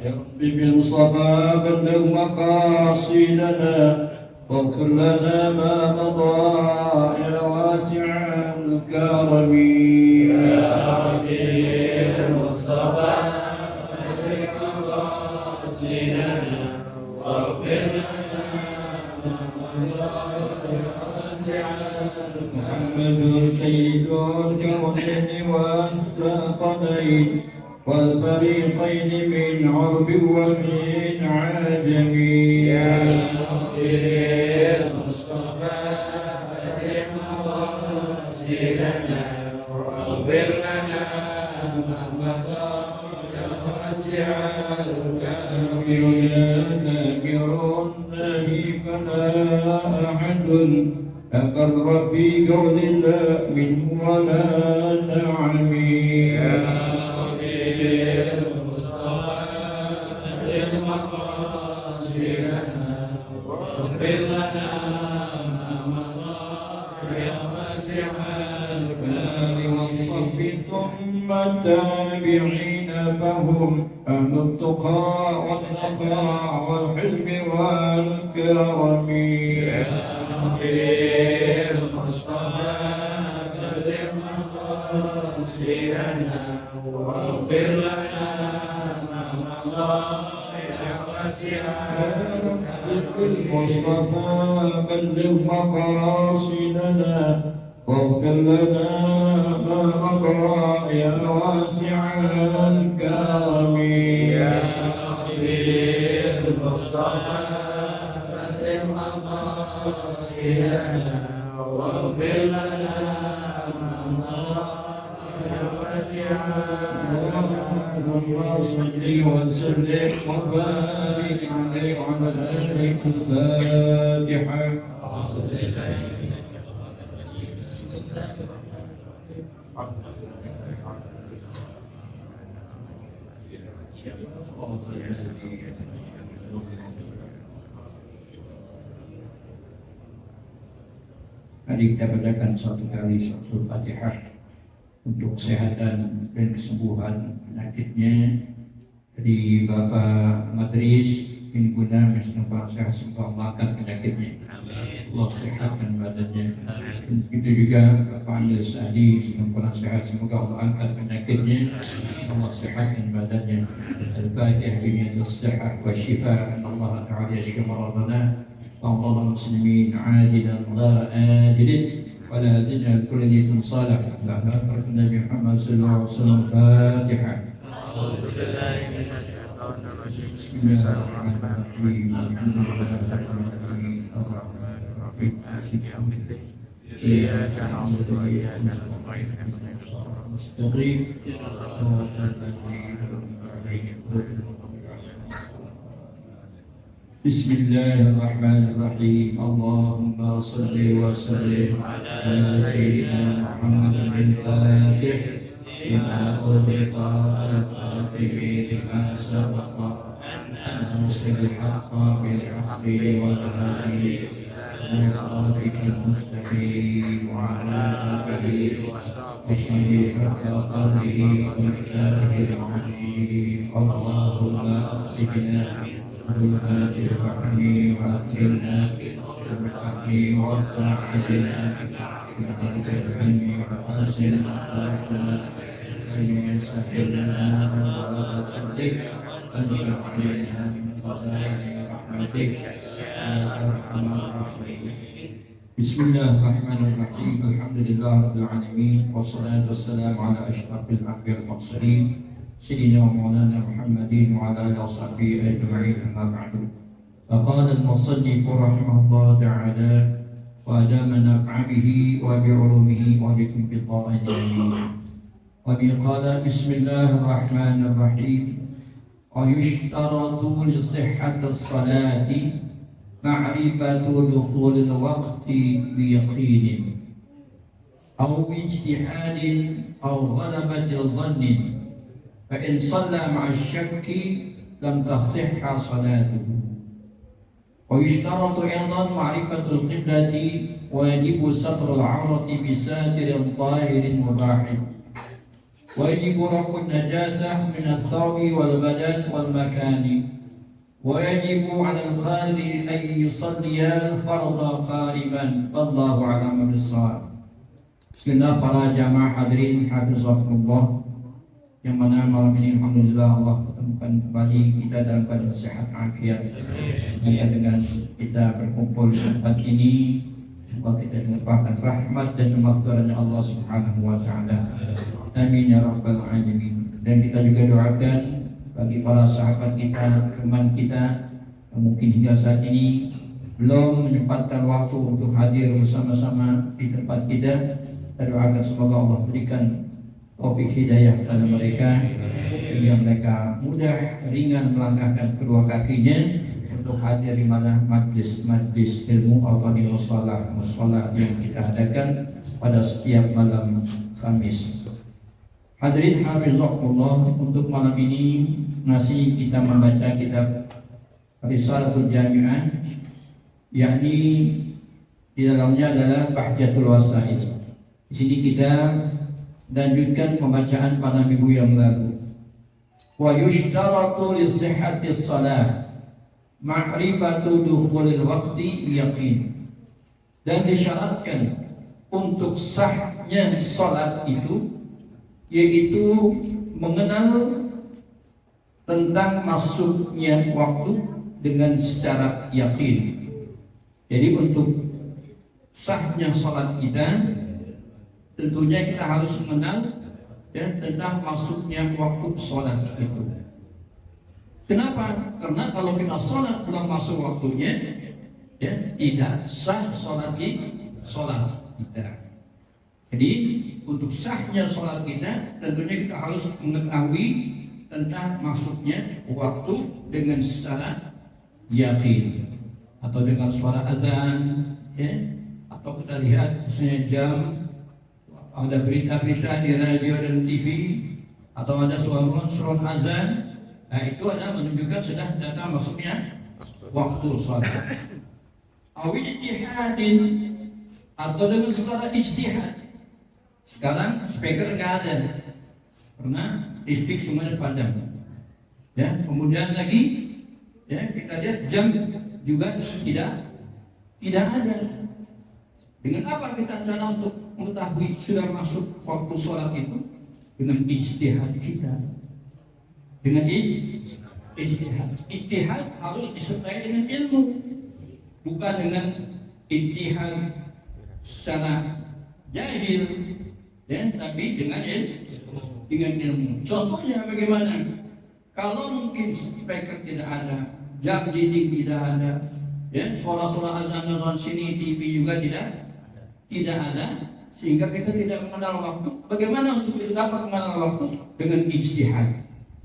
يا رب بالمصطفى بلغ مقاصدنا واغفر لنا ما مضى يا واسع الكرم يا رب بالمصطفى بلغ مقاصدنا واغفر لنا ما مضى يا واسع الكرم. محمد سيد الكونين والثقلين والفريقين من عرب ومن عجم يا رب بالمصطفى بلغ مقاصدنا واغفر لنا ما مضى يا واسع الكرم. يا نامر النهي فلا أحد أقر في قول الله منه ولا نعم يا رب بالمصطفى بلغ مقاصدنا واغفر لنا ما مضى يا واسع الكرم. والصحب ثم التابعين فهم أهل التقى والنقاء والحلم والكرم يا رب بالمصطفى بلغ مقاصدنا واغفر لنا ما مضى يا واسع بالمصطفى بلغ مقاصدنا واغفر لنا ما مضى يا واسع الكرم يا رب بالمصطفى بلغ مقاصدنا واغفر لنا ما مضى يا واسع اللهم صل وسلم وبارك عليه وعلى آله الفاتحة. أعوذ بالله من الشيطان الرجيم. بسم الله Mari kita bacakan satu kali suratul Fatihah untuk kesehatan dan kesembuhan penyakitnya dari Bapak Matris bin Guna Mesnafah sehat semoga Allah angkat penyakitnya, Allah sehatkan badannya. Itu juga Bapak Amil Sadi semoga sehat semoga Allah angkat penyakitnya, Allah sehatkan badannya. Al-Fatihah biniyatus sihah wa shifa Allah ta'ala yashfi maradana وأمراض المسلمين عاجلا غير آجل ولا تجعل كل نية صالحة على بركة النبي محمد صلى الله عليه وسلم. فاتحة. أعوذ بالله من الشيطان الرجيم. بسم الله الرحمن الرحيم الحمد لله رب العالمين الرحمن الرحيم مالك يوم الدين إياك نعبد وإياك نستعين اهدنا الصراط مستقيم صراط الذين أنعمت عليهم غير المغضوب عليهم. بسم الله الرحمن الرحيم اللهم صل وسلم على سيدنا محمد الفاتح لما أغلق الخاتم لما سبق ناصر الحق بالحق والهادي إلى صراطك المستقيم وعلى آله وصحبه حق قدره ومقداره العظيم. اللهم أصلحنا بالهادي الرحم وأكرمنا بالرحم وارفع عنا بالقلب الرحم وحسن أخلاقنا أن يسهل لنا أبواب فضلك وانشر علينا من خزائن رحمتك يا أرحم الراحمين. بسم الله الرحمن الرحيم الحمد لله رب العالمين والصلاة والسلام على أشرف الأنبياء والمرسلين سيدنا ومولانا محمد وعلى آله وصحبه أجمعين. أما بعد فقال المصنف رحمه الله تعالى وأدامنا بعمه وبعلومه وبكم بالطاعة آمين. وقال بسم الله الرحمن الرحيم ويشترط لصحة الصلاة معرفة دخول الوقت بيقين أو باجتهاد أو غلبة ظن، فإن صلى مع الشك لم تصح صلاته. ويشترط أيضا معرفة القبلة ويجب ستر العورة بساتر طاهر مباح. ويجب رفع النجاسة من الثوب والبدن والمكان ويجب على القادر أن يصلي الفرض قائما والله أعلم بالصواب. Segenap para jamaah hadirin hafizakumullah, yang mana malam ini alhamdulillah Allah pertemukan kembali kita dalam keadaan sehat afiat. Semoga dengan kita berkumpul di tempat ini, semoga kita mendapatkan rahmat dan maghfirah Allah Subhanahu wa taala. Amin ya rabbal alamin. Dan kita juga doakan bagi para sahabat kita, teman kita yang mungkin hingga saat ini belum menyempatkan waktu untuk hadir bersama-sama di tempat kita. Kita doakan semoga Allah berikan taufik hidayah kepada mereka sehingga mereka mudah ringan melangkahkan kedua kakinya untuk hadir di mana majlis ilmu atau di mushola yang kita adakan pada setiap malam Kamis. Hadirin hafizakumullah, untuk malam ini masih kita membaca kitab Risalatul Jami'ah, yakni di dalamnya adalah Bahjatul Wasaid. Di sini kita lanjutkan pembacaan pada minggu yang lalu. Wa yushtaratu li sihhati shalah ma'rifatu dukhulil waqti yaqin. Dan disyaratkan untuk sahnya salat itu yaitu mengenal tentang masuknya waktu dengan secara yakin. Jadi untuk sahnya salat kita tentunya kita harus mengenal tentang masuknya waktu sholat itu. Kenapa? Karena kalau kita sholat belum masuk waktunya, tidak sah sholat kita. Jadi untuk sahnya sholat kita, tentunya kita harus mengetahui tentang masuknya waktu dengan secara yakin, atau dengan suara azan, atau kita lihat misalnya jam, ada berita-berita di radio dan TV, atau ada suara azan, nah itu adalah menunjukkan sudah datang masuknya waktu sholat. Awi ijtihadin, atau dengan suara ijtihad. Sekarang speaker nggak ada, karena listrik semuanya padam. Kemudian lagi, kita lihat jam juga tidak ada. Dengan apa kita cara untuk mengetahui sudah masuk waktu sholat itu? Dengan ijtihad kita. Dengan ijtihad. Ijtihad harus disertai dengan ilmu, bukan dengan ijtihad secara jahil, tapi dengan ilmu. Contohnya bagaimana? Kalau mungkin speaker tidak ada, jam dinding tidak ada, suara-suara azan sini, TV juga tidak ada, sehingga kita tidak mengenal waktu. Bagaimana untuk dapat mengenal waktu? Dengan ijtihad.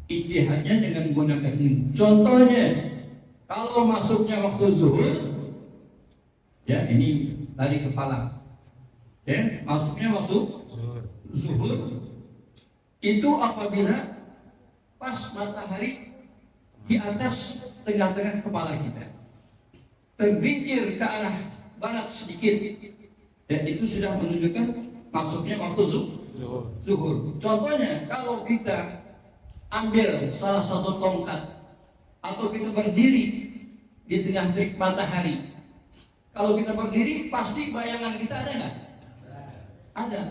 Ijtihadnya dengan menggunakan ilmu. Contohnya, kalau masuknya waktu zuhur, ini tadi kepala, masuknya waktu zuhur itu apabila pas matahari di atas tengah-tengah kepala kita, tergelincir ke arah barat sedikit, itu sudah menunjukkan masuknya waktu zuhur. Contohnya, kalau kita ambil salah satu tongkat atau kita berdiri di tengah terik matahari, kalau kita berdiri pasti bayangan kita ada nggak? Ada.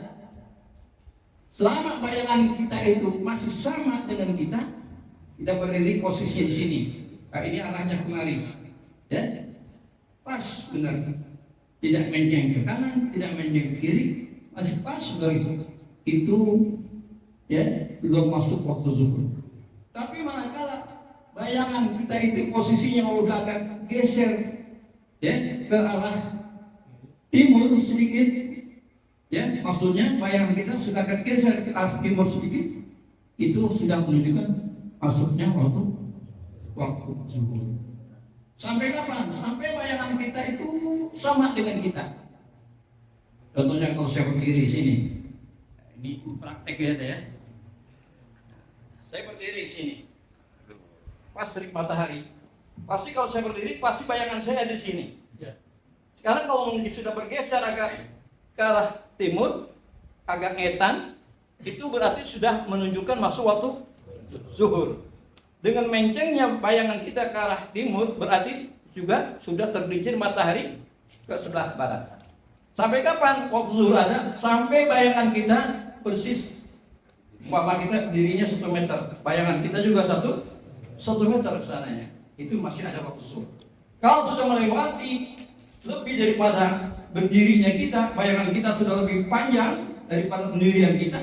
Selama bayangan kita itu masih sama dengan kita berdiri posisi di sini. Nah, ini arahnya kemari, pas benar. Tidak menjeng ke kanan, tidak menjeng ke kiri, masih pas begitu. Itu belum masuk waktu zuhur. Tapi manakala bayangan kita itu posisinya udah agak geser ke arah timur sedikit, maksudnya bayangan kita sudah agak geser ke arah timur sedikit, itu sudah menunjukkan masuknya waktu zuhur. Sampai kapan? Sampai bayangan kita itu sama dengan kita. Contohnya kalau saya berdiri di sini, ini praktek ya. Saya berdiri di sini, pas terik matahari. Pasti kalau saya berdiri, pasti bayangan saya di sini. Sekarang kalau sudah bergeser agak ke arah timur, agak ngetan, itu berarti sudah menunjukkan masuk waktu zuhur. Dengan mencengnya bayangan kita ke arah timur berarti juga sudah tergelincir matahari ke sebelah barat. Sampai kapan waktu zuhur ada? Sampai bayangan kita persis, umpama kita dirinya 1 meter, bayangan kita juga 1 meter ke sananya. Itu masih ada waktu zuhur. Kalau sudah melewati lebih daripada berdirinya kita, bayangan kita sudah lebih panjang daripada pendirian kita,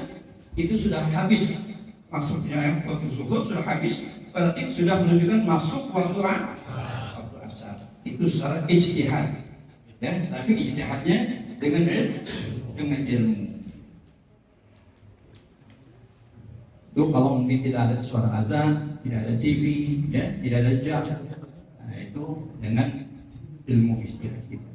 itu sudah habis. Maksudnya waktu zuhur sudah habis, berarti sudah menunjukkan masuk waktu asar. Itu secara ijtihad, ya. Tapi ijtihadnya dengan ilmu. Itu kalau mungkin tidak ada suara azan, tidak ada TV, ya, tidak ada jam, nah, itu dengan ilmu ijtihad kita.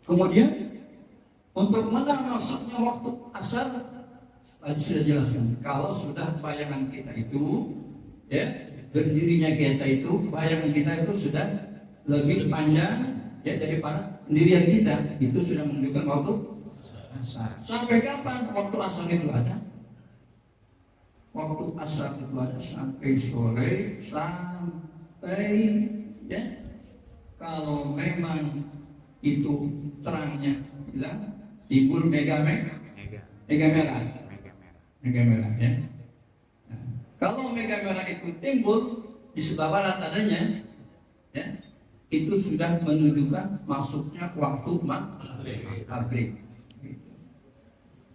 Kemudian untuk mana masuknya waktu asar tadi sudah jelaskan. Kalau sudah bayangan kita itu, ya, berdirinya kita itu, bayangan kita itu sudah lebih panjang, ya, daripada pendirian kita, itu sudah menunjukkan waktu asar. Sampai kapan waktu asar itu ada? Waktu asar itu ada sampai sore, sampai, ya, kalau memang itu terangnya bilang timbul mega merah, ya. Nah, kalau mega merah itu timbul di sebelah barat adanya, ya, itu sudah menunjukkan masuknya waktu maghrib.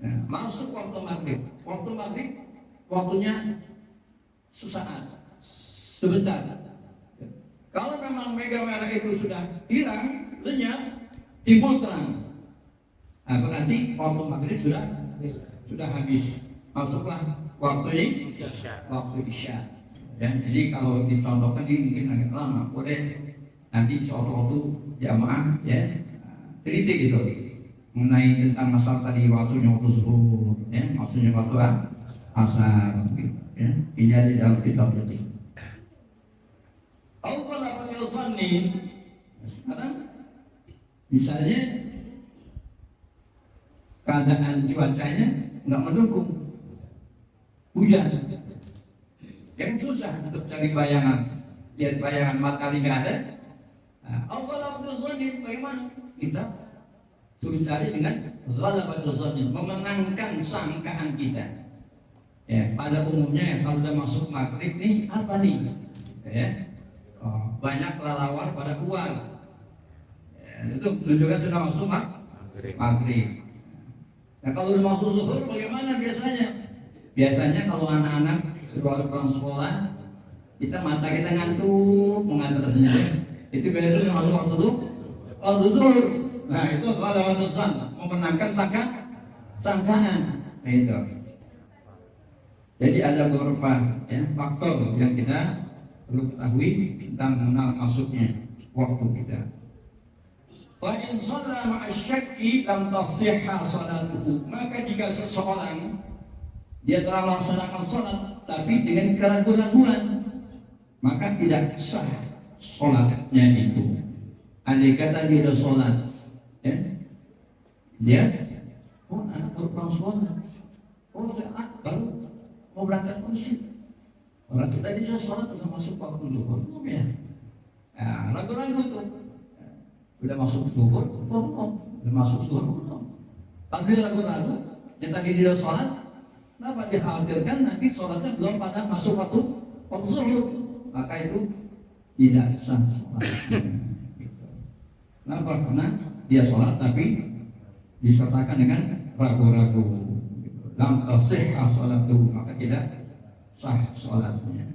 Nah, masuk waktu maghrib. Waktu maghrib waktunya sesaat, sebentar. Kalau memang mega merah itu sudah hilang, lenyap, timbul terang. Nah, berarti waktu maghrib sudah habis. Masuklah waktu isya. Ya, jadi kalau dicontohkan ini mungkin agak lama. Boleh nanti sewaktu jamaah, ya, teliti gitu mengenai tentang masalah tadi waktunya waktu zuhur, ya, maksudnya waktu asar, gitu, ya. Ini ada di dalam kitab ini. Sekarang misalnya keadaan cuacanya nggak mendukung, hujan, yang susah untuk cari bayangan, lihat bayangan matahari nggak ada. Awal dzanni, bagaimana? Kita suruh cari dengan ghalabatul dzanni, memenangkan sangkaan kita. Ya, pada umumnya kalau sudah masuk maghrib nih, apa nih? Ya, banyak lalawar pada uang. Ya, itu menunjukkan sudah masuk maghrib. Nah, kalau sudah masuk zuhur bagaimana biasanya? Biasanya kalau anak-anak sudah pulang sekolah, mata kita ngantuk, mengantuk rasanya. Itu biasanya masuk waktu zuhur. Nah, itu kalau waktu zuhur memenangkan sangkaan. Nah, itu. Jadi ada beberapa, ya, faktor yang kita perlu ketahui tentang mengenal masuknya waktu kita. Wa in shalla ma'a syakki lam tasihha salatuhu. Maka jika seseorang dia telah melaksanakan salat tapi dengan keraguan-raguan, maka tidak sah salatnya itu. Andai kata dia sudah salat, ya, dia anak baru pulang sekolah, saya baru mau berangkat ke masjid. Orang kita tadi saya sholat sudah masuk waktu zuhur, belum ya? Nah, ragu-ragu tuh. Udah masuk zuhur, belum? Udah masuk zuhur, belum? Kalau dia ragu-ragu, yang tadi dia sholat, kenapa dikhawatirkan nanti sholatnya belum pada masuk waktu zuhur? Maka itu tidak sah sholatnya. Kenapa? Karena dia sholat tapi disertakan dengan ragu-ragu. Lam tasihha sholatuhu, maka tidak sah sholatnya.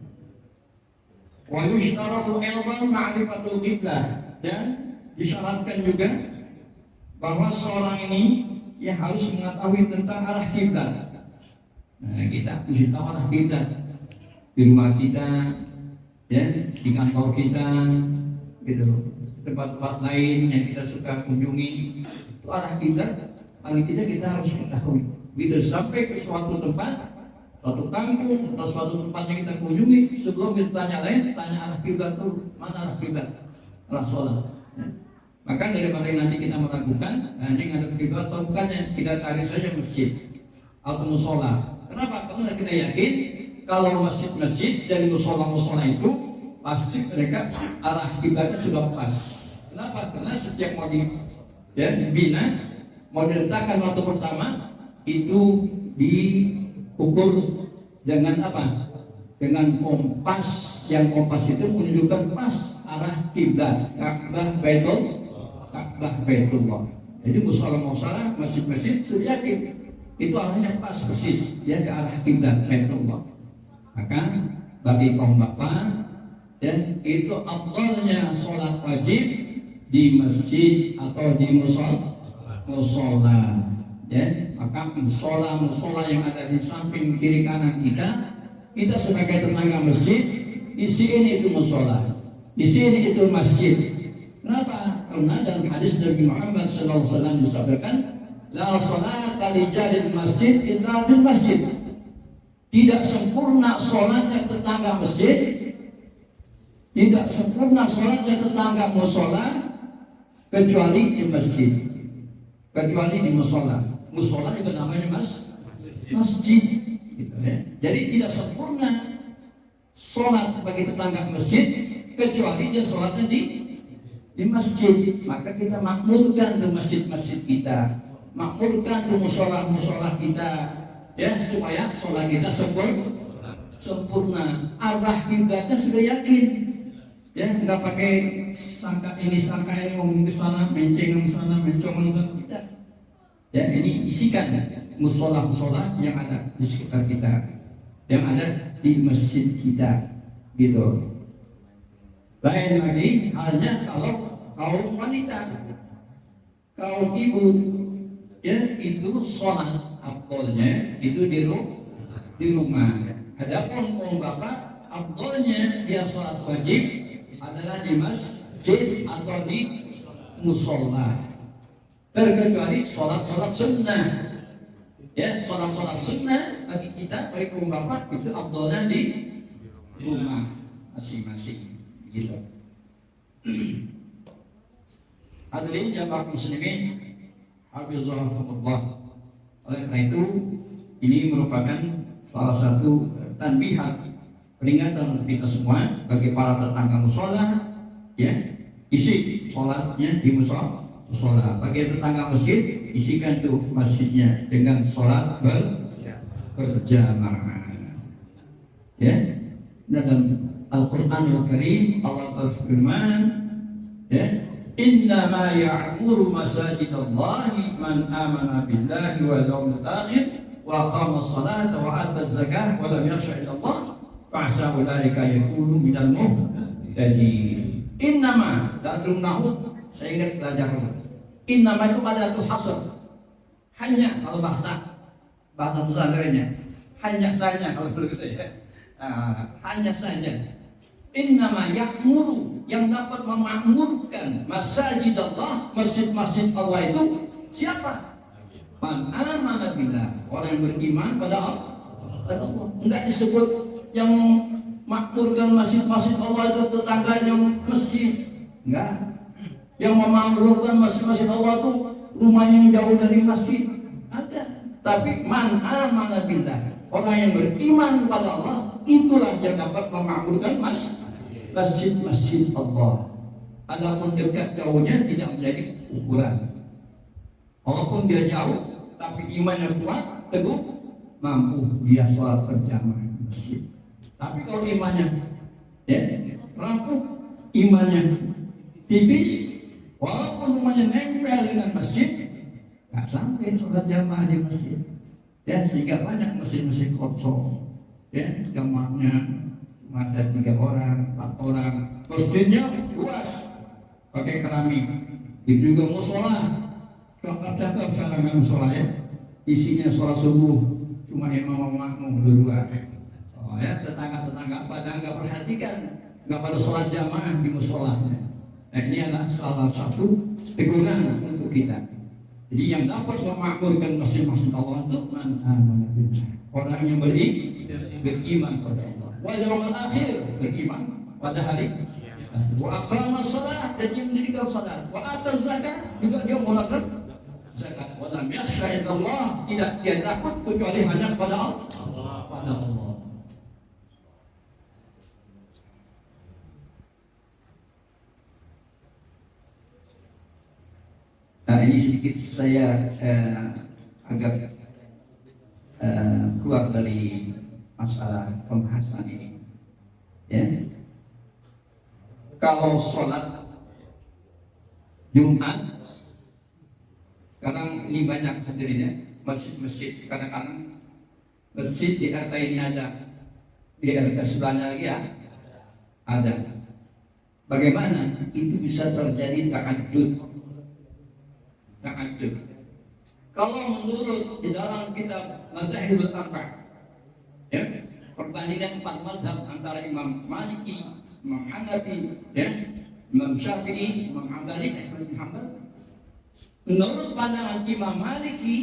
Wa yushtaratu aidan ma'rifatul qiblah, dan disyaratkan juga bahwa seorang ini ya harus mengetahui tentang arah kiblat. Nah, kita mesti tahu arah kiblat di rumah kita, ya, di kantor kita, gitu, tempat-tempat lain yang kita suka kunjungi, itu arah kiblat paling tidak kita harus mengetahui. Kita sampai ke suatu tempat, suatu kampung atau suatu tempat yang kita kunjungi, sebelum kita tanya lain, tanya arah kiblat itu mana arah kiblat. alat sholat. Ya. Maka daripada nanti kita meragukan, ini ada kiblat atau bukannya, kita cari saja masjid atau musola. Kenapa? Karena kita yakin kalau masjid-masjid dari musola-musola itu pasti mereka arah kiblatnya sudah pas. Kenapa? Karena setiap mau dibina, mau diletakkan waktu pertama itu diukur dengan apa? Dengan kompas, yang kompas itu menunjukkan pas arah kiblat Ka'bah Baitullah. Jadi musola-musola, masjid-masjid sudah yakin itu arahnya pas persis ya ke arah kiblat Baitullah. Maka bagi kaum bapak ya, itu afdalnya sholat wajib di masjid atau di musola ya. Maka musola yang ada di samping kiri kanan kita sebagai tetangga masjid, di sini itu musola, di sini itu masjid. Kenapa? Karena dalam hadis Nabi Muhammad SAW disabdakan, la salata li jaril masjid illa fil masjid. Tidak sempurna sholatnya tetangga masjid, tidak sempurna sholatnya tetangga musola kecuali di masjid, kecuali di musola. Musola juga namanya masjid. Gitu, ya. Jadi tidak sempurna sholat bagi tetangga masjid kecuali dia sholatnya di masjid. Maka kita makmurkan ke masjid-masjid kita, makmurkan ke musola-musola kita, ya, supaya sholat kita sempurna. Arah kiblatnya sudah yakin, ya, nggak pakai sangka ini ngomong ke sana, menceng ke sana, mencong ke sana. Tidak. Ya, ini isikan musola-musola yang ada di sekitar kita, yang ada di masjid kita, gitu. Lain lagi halnya kalau kaum wanita, kaum ibu, ya, itu sholat afdolnya itu di rumah. Adapun kaum bapak, afdolnya dia sholat wajib adalah di masjid atau di musola. Terkecuali sholat sunnah, ya, sholat sunnah bagi kita, bagi kaum bapak itu afdolnya di rumah masing-masing, gitu. Hadirin jamaah muslimin, hafizakumullah. Oleh karena itu, ini merupakan salah satu tanbihat, peringatan untuk kita semua bagi para tetangga musola, ya, isi sholatnya di musola. Bagi tetangga masjid, isikan tuh masjidnya dengan sholat berjamaah. Ya, dalam Al-Quranul Karim Allah berfirman, ya, innama ya'muru masajidallahi man amana billahi wal yawmil akhir wa aqama as-salata wa ata az-zakah wa lam yakhsha illa Allah fa'asa ulaika yakunu minal muhtadin. Innama dalam nahwu, saya ingat pelajaran. Innama itu ada tuh hasr. Hanya kalau bahasa Nusantara-nya, hanya saja kalau begitu ya. Hanya saja. Innama ya'muru, yang dapat memakmurkan masjid Allah, masjid-masjid Allah itu siapa? Man amana billah, orang yang beriman pada Allah. Enggak disebut yang makmurkan masjid-masjid Allah itu tetangganya masjid. Enggak. Yang memakmurkan masjid-masjid Allah itu rumahnya yang jauh dari masjid. Ada. Tapi man amana billah, orang yang beriman kepada Allah, itulah yang dapat memakmurkan masjid-masjid Allah. Adapun dekat jauhnya tidak menjadi ukuran. Walaupun dia jauh, tapi imannya kuat, teguh, mampu dia sholat berjamaah di masjid. Tapi kalau imannya, ya, rapuh, imannya tipis, walaupun rumahnya nempel dengan masjid, nggak sampai sholat jamaah di masjid. Ya, sehingga banyak masjid-masjid kosong, ya, jamaahnya ada 3 orang, 4 orang, masjidnya luas, pakai keramik. Itu juga musola, cakap-cakap sarangan musola, ya, isinya sholat subuh, cuma imam makmum berdua. Oh, ya, tetangga-tetangga pada nggak perhatikan, nggak pada sholat jamaah di musolanya. Nah, ini adalah salah satu teguran untuk kita. Jadi yang dapat memakmurkan masjid-masjid Allah itu orang yang beriman pada Allah. Wal yaumil akhir, beriman pada hari Wa aqama shalah, dan dia mendirikan salat. Wa ata zakat, juga dia mengeluarkan zakat. Wa lam yakhsha illallah, tidak dia takut kecuali hanya kepada Allah. Pada Allah. Nah, ini sedikit saya agak keluar dari masalah pembahasan ini. Ya. Kalau sholat Jumat, sekarang ini banyak hadirinnya, masjid-masjid, kadang-kadang masjid di RT ini ada, di RT sebelahnya lagi ya, ada. Bagaimana itu bisa terjadi ta'addud? Kalau menurut di dalam kitab Madzhabul Arba', ya, perbandingan 4 mazhab antara Imam Maliki, Imam Hanafi, ya, Imam Syafi'i, Imam Hambali, Ahmad bin Hanbal. Menurut pandangan Imam Maliki,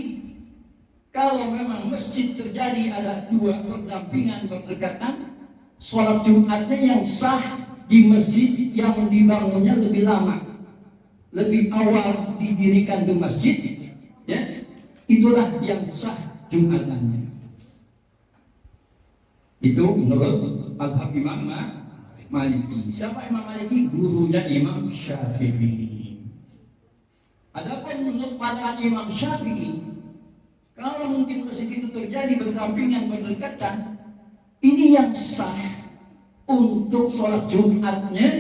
kalau memang masjid terjadi ada 2 berdampingan berdekatan, sholat Jumatnya yang sah di masjid yang dibangunnya lebih lama, lebih awal didirikan di masjid, ya, itulah yang sah Jumatannya. Itu menurut mazhab Imam Maliki. Siapa Imam Maliki? Gurunya Imam Syafi'i. Adapun menurut pandangan Imam Syafi'i, kalau mungkin masjid itu terjadi berdampingan berdekatan, ini yang sah untuk sholat Jumatnya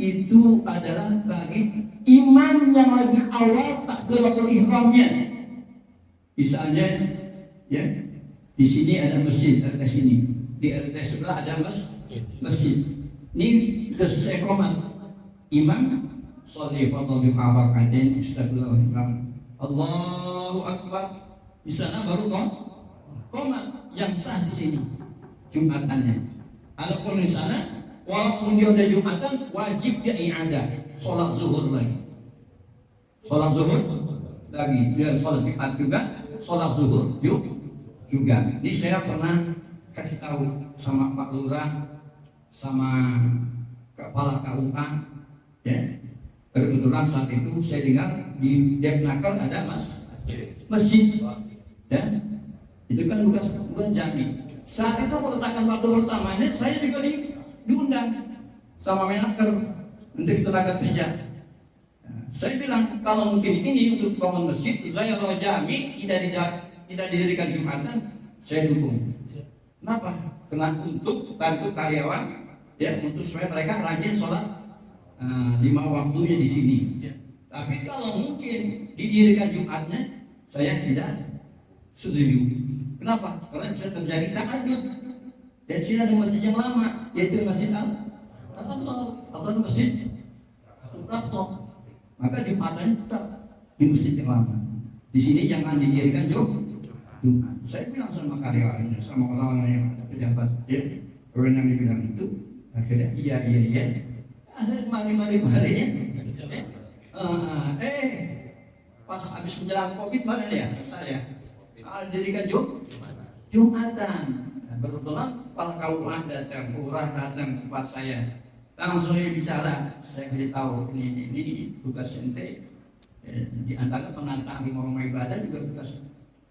itu adalah bagi imam yang lagi awal takbiratul ihramnya. Misalnya, ya, di sini ada masjid, RT sini, di RT sebelah ada masjid. Ini sudah selesai qomat, imam sholli fardhu arba'atin astagfirullah, Allahu akbar. Di sana baru qomat yang sah di sini Jumatannya. Adapun di sana, walaupun dia udah Jumatan, wajib dia i'adah, sholat zuhur lagi. Sholat zuhur lagi, dia sholat Jumat juga, sholat zuhur juga. Ini saya pernah kasih tahu sama Pak Lurah, sama Kepala KUA, ya. Kebetulan saat itu saya dengar di Depnaker ada masjid, ya. Itu kan bukan jami. Saat itu peletakan batu pertamanya saya juga diundang sama Menaker, Menteri Tenaga Kerja. Saya bilang kalau mungkin ini untuk bangun masjid, saya kalau jami tidak didirikan Jumatan, saya dukung. Kenapa? Karena untuk bantu karyawan, ya, untuk supaya mereka rajin sholat 5 waktunya di sini. Tapi kalau mungkin didirikan Jumatnya, saya tidak setuju. Kenapa? Karena bisa terjadi ta'addud. Dan sini ada masjid yang lama, yaitu Masjid Al-Aqsa atau Masjid Al-Aqsa. Maka Jumatannya tetap di masjid yang lama. Di sini jangan didirikan Jumat. Saya bilang sama karyawannya, sama orang-orang yang ada pejabat, ya, orang yang dibilang itu, akhirnya iya. Akhirnya mari-marinya. Pas habis menjelang Covid mana ya? Saya dirikan Jumatan. Kebetulan Kepala KUA datang, Lurah datang ke tempat saya. Langsung saya bicara, saya kasih tahu ini tugas ente. Di antara penataan rumah ibadah juga tugas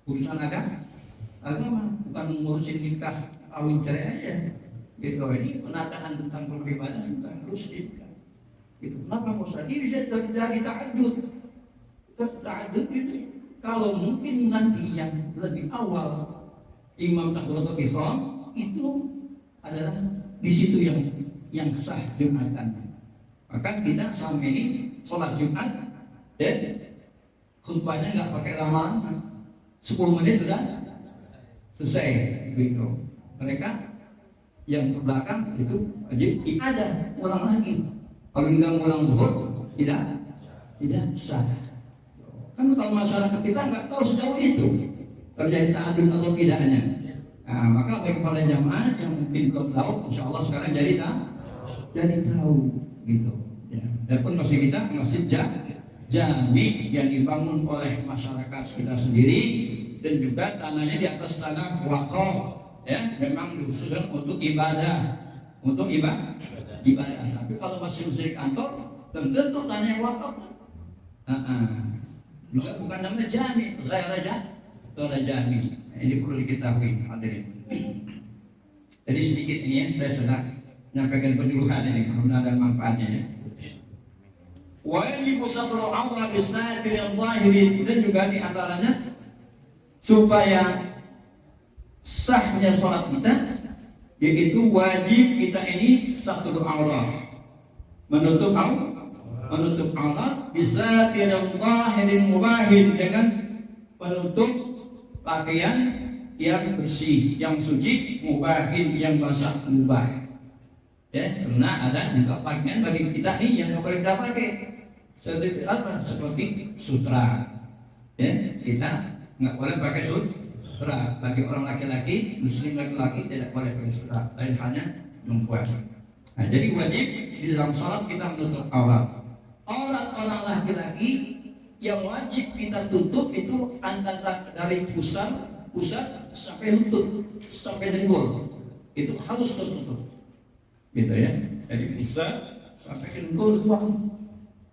urusan agama, bukan ngurusin nikah kawin cerai aja. Gitu. Ini penataan tentang rumah ibadah juga harus gitu. Kenapa Ustaz? Ini bisa terjadi ta'addud ini. Kalau mungkin nanti yang lebih awal imam takbiratul ihram itu adalah di situ yang sah Jumatannya. Maka kita selama ini sholat Jumat, ya, khutbahnya nggak pakai lama-lama, 10 menit sudah selesai gitu. Mereka yang ke belakang itu wajib ada ulang lagi. Kalau nggak ulang zuhur tidak sah. Kan kalau masyarakat kita nggak tahu sejauh itu terjadi ta'addud atau tidaknya. Nah, maka bagi para jamaah yang mungkin belum tahu, insya Allah sekarang jadi tahu gitu. Ya. Dan pun masjid kita masjid jami yang dibangun oleh masyarakat kita sendiri dan juga tanahnya di atas tanah wakaf, ya, memang dikhususkan untuk ibadah, ibadah. Tapi kalau masih usaha kantor, belum tentu tanah yang wakaf. Juga bukan namanya jami, ghaira jami. Nah, ini perlu diketahui hadirin. Jadi sedikit ini ya, saya sedang menyampaikan penyuluhan ini, mudah-mudahan ada manfaatnya ya. Wajib satrul awra bisatir yang zahirin, dan juga di antaranya supaya sahnya sholat kita, yaitu wajib kita ini satrul awra, menutup aurat bisatir yang zahirin mubahin, dengan penutup pakaian yang bersih, yang suci, mubahin, yang basah, mubah. Ya, karena ada juga pakaian bagi kita nih yang boleh kita pakai. Seperti apa? Seperti sutra. Ya, kita nggak boleh pakai sutra. Bagi orang laki-laki, muslim laki-laki tidak boleh pakai sutra. Lain hanya perempuan. Nah, jadi wajib di dalam sholat kita menutup aurat. Aurat orang laki-laki yang wajib kita tutup itu antara dari pusat sampai lutut, sampai dengkul, itu harus tertutup, gitu ya. Jadi pusat sampai dengkul itu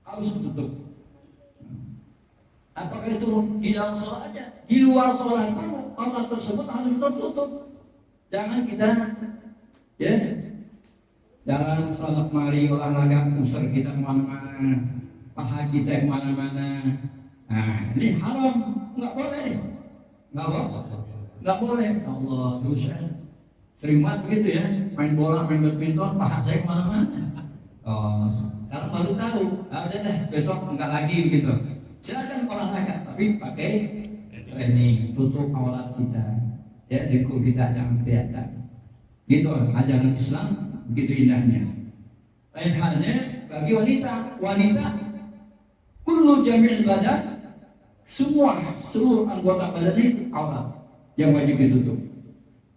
harus tertutup. Apakah itu di dalam sholat aja? Di luar sholat pun aurat tersebut harus tertutup. Jangan kita ya dalam sholat mari olahraga pusar kita kemana-mana, paha kita kemana-mana. Nah, ini haram, nggak boleh. Nggak boleh. Allah, dosa. Sering banget begitu ya, main bola, main badminton, paha saya kemana-mana. Oh, kalau baru tahu, udah deh, besok enggak lagi begitu. Silakan olahraga, tapi pakai training, tutup aurat kita, ya, dengkul kita jangan kelihatan. Gitu ajaran Islam, begitu indahnya. Lain halnya bagi wanita, kullu jami'il badan, seluruh anggota badan itu aurat yang wajib ditutup.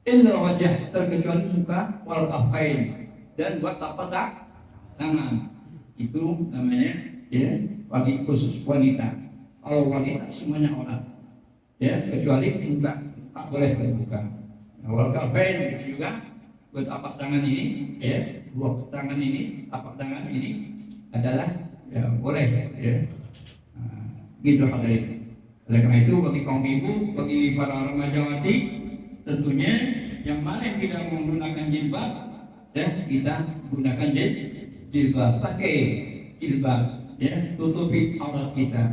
Illa wajah, terkecuali muka, wal kafain, dan buat tapak tangan. Itu namanya ya bagi khusus wanita. Kalau wanita semuanya aurat, ya, kecuali muka tak boleh terbuka. Nah, wal kafain itu juga buat tapak tangan ini, ya, dua tangan ini, tapak tangan ini adalah ya boleh ya. Nah, gitu hadirin. Oleh karena itu bagi kaum ibu, bagi para remajawati, tentunya yang mana yang tidak menggunakan jilbab, ya kita gunakan jilbab, pakai jilbab, ya, tutupi aurat kita,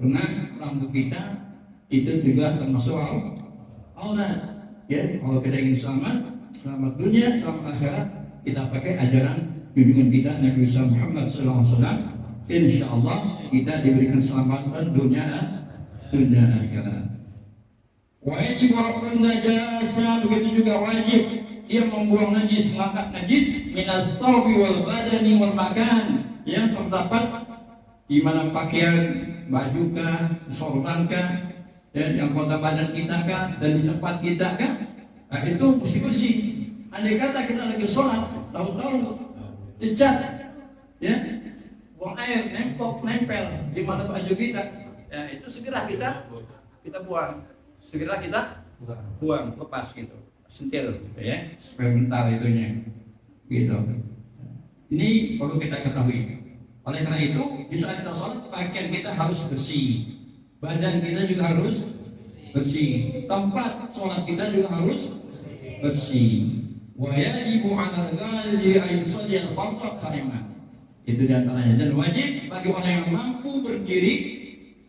karena rambut kita itu juga termasuk aurat, ya. Kalau kita ingin selamat dunia, selamat akhirat, kita pakai ajaran bimbingan kita Nabi Muhammad SAW. Insya Allah kita diberikan keselamatan dunia akhirat. Wajib walaupun najasa, begitu juga wajib dia membuang najis, mengangkat najis minas thawbi wal badani wal makan, yang terdapat di mana pakaian, baju kah, sorban kah, dan yang kota badan kita kah, dan di tempat kita kah, nah, itu mesti bersih. Andai kata kita lagi sholat, tahu-tahu cecat, ya, buang air, nempel di mana baju kita, ya itu segera kita buang, segera kita buang, lepas gitu, sentil, gitu ya, sebentar itunya, gitu. Ini perlu kita ketahui. Oleh karena itu, di saat kita sholat, pakaian kita harus bersih, badan kita juga harus bersih, tempat sholat kita juga harus bersih. Wa yajibu 'alal ghalib an yusalli al-fardhu qaiman. Itu di antaranya. Dan wajib bagi orang yang mampu berdiri,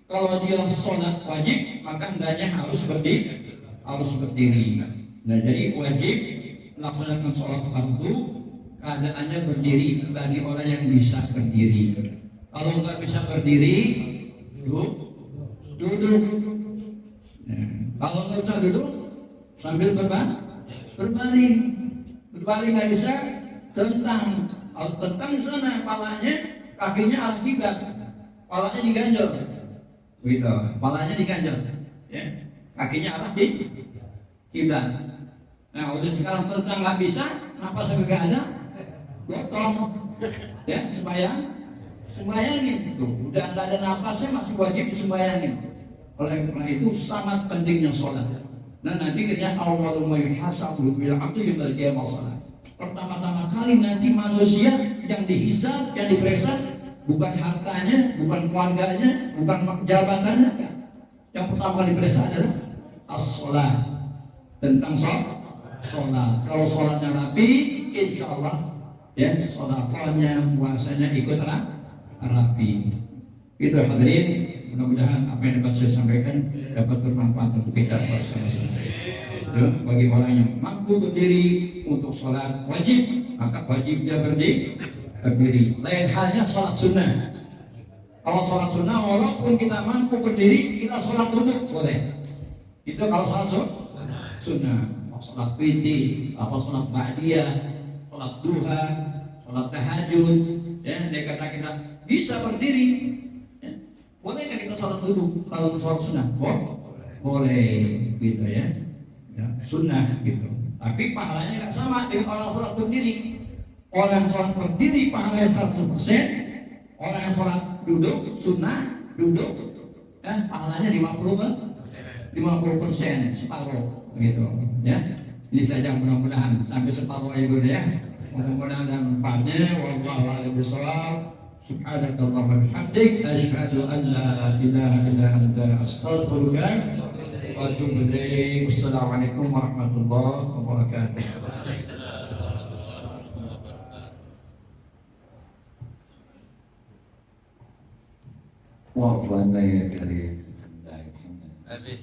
kalau dia sholat wajib, maka hendaknya harus berdiri. Nah, jadi wajib melaksanakan sholat fardu keadaannya berdiri bagi orang yang bisa berdiri. Kalau nggak bisa berdiri, duduk. Nah, kalau nggak bisa duduk, sambil berbaring nggak bisa, tentang sana palanya, kakinya arah kiblat, palanya diganjel, gitu, palanya diganjel, ya, kakinya arah di kiblat. Nah, udah sekarang tentang nggak bisa, napas nggak ada, gotong, ya, sembayangin, tuh, udah nggak ada napasnya masih wajib sembayangin. Oleh karena itu sangat pentingnya sholat. Nah, nanti katanya awwalu ma yuhasabu bil 'abdi yaumil qiyamah shalah. Pertama-tama kali nanti manusia yang dihisab, yang diperiksa bukan hartanya, bukan keluarganya, bukan jabatannya. Yang pertama kali diperiksa adalah as-sholat, tentang sholat. Kalau sholatnya rapi, insya Allah ya sholatnya, puasanya ikutlah rapi. Itu hadirin, mudah-mudahan apa yang dapat saya sampaikan dapat bermanfaat untuk kita bersama-sama. Bagi orang yang mampu berdiri untuk sholat wajib, maka wajib dia berdiri. Lain halnya sholat sunnah. Kalau sholat sunnah, walaupun kita mampu berdiri, kita sholat duduk boleh. Itu kalau sholat sunnah. Sholat witir, apa sholat ba'diyah, sholat duha, sholat tahajud, ya, dia kata kita bisa berdiri. Ya. Bolehkah kita sholat duduk kalau sholat sunnah? Boleh, gitu ya. Ya, sunnah gitu. Tapi pahalanya nggak sama dengan orang sholat berdiri. Orang sholat berdiri pahalanya 100%. Orang yang sholat duduk sunnah duduk, ya, pahalanya 50%, separuh gitu ya. Ini saja, mudah-mudahan sampai separuh itu ya. Mudah-mudahan ada manfaatnya. Wallahu a'lam bishawab. Subhanakallahumma wa bihamdik, asyhadu an la ilaha illa anta, astaghfiruka wa atubu ilaik. Wassalamualaikum warahmatullahi wabarakatuh. واعف عنا يا كريم لا يرحمنا. آمين.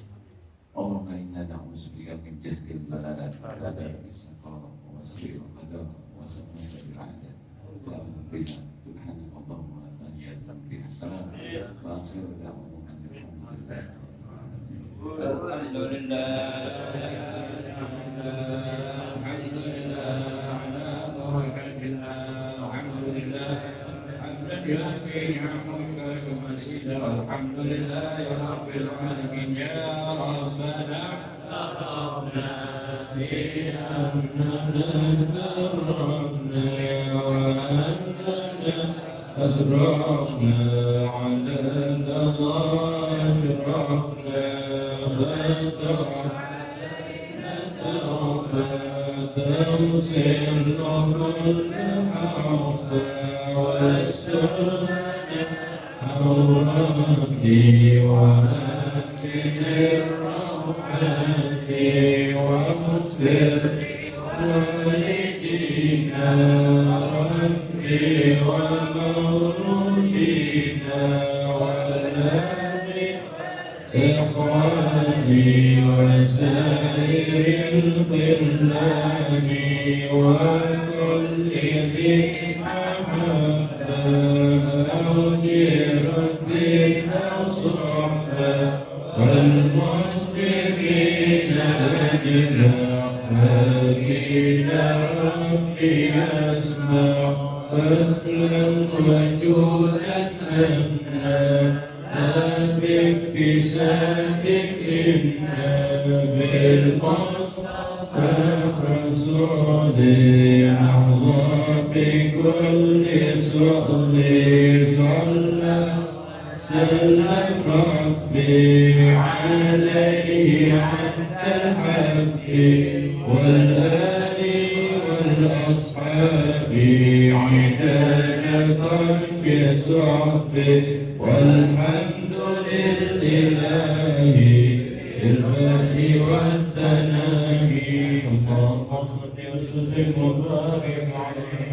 اللهم انا نعوذ بك من جهل الضلالات وعذاب السفارة وسوء القضاء وسفنة العادة وأمرنا. سبحانك اللهم وثاني الأمر السلام وآخر دعوانا أن الحمد لله. الحمد لله على بركة الله. الحمد لله حمدا يوافي نعمك ويمجد. الحمد لله يا رب العالمين يا ربنا أسرعنا على الله أشرقنا علينا توبة توسل كل حرب واسترنا أورادي وأمكن الروحاني واغفر والدينا ربي ومولودينا والآل إخواني وسائر الخلان وكل ذي محبة أو جيرة أو صحبة والمسلمين أجمعين ربي أسمع فضلا وجودا منا باكتساب منا بالمصطفى الرسول أعظى بكل سؤل صلى سلم ربي عليه عند الحق والآل والأصحاب عداد كشف صحبه والحمد لله البر والتناهي. اللهم صل وسلم وبارك عليه.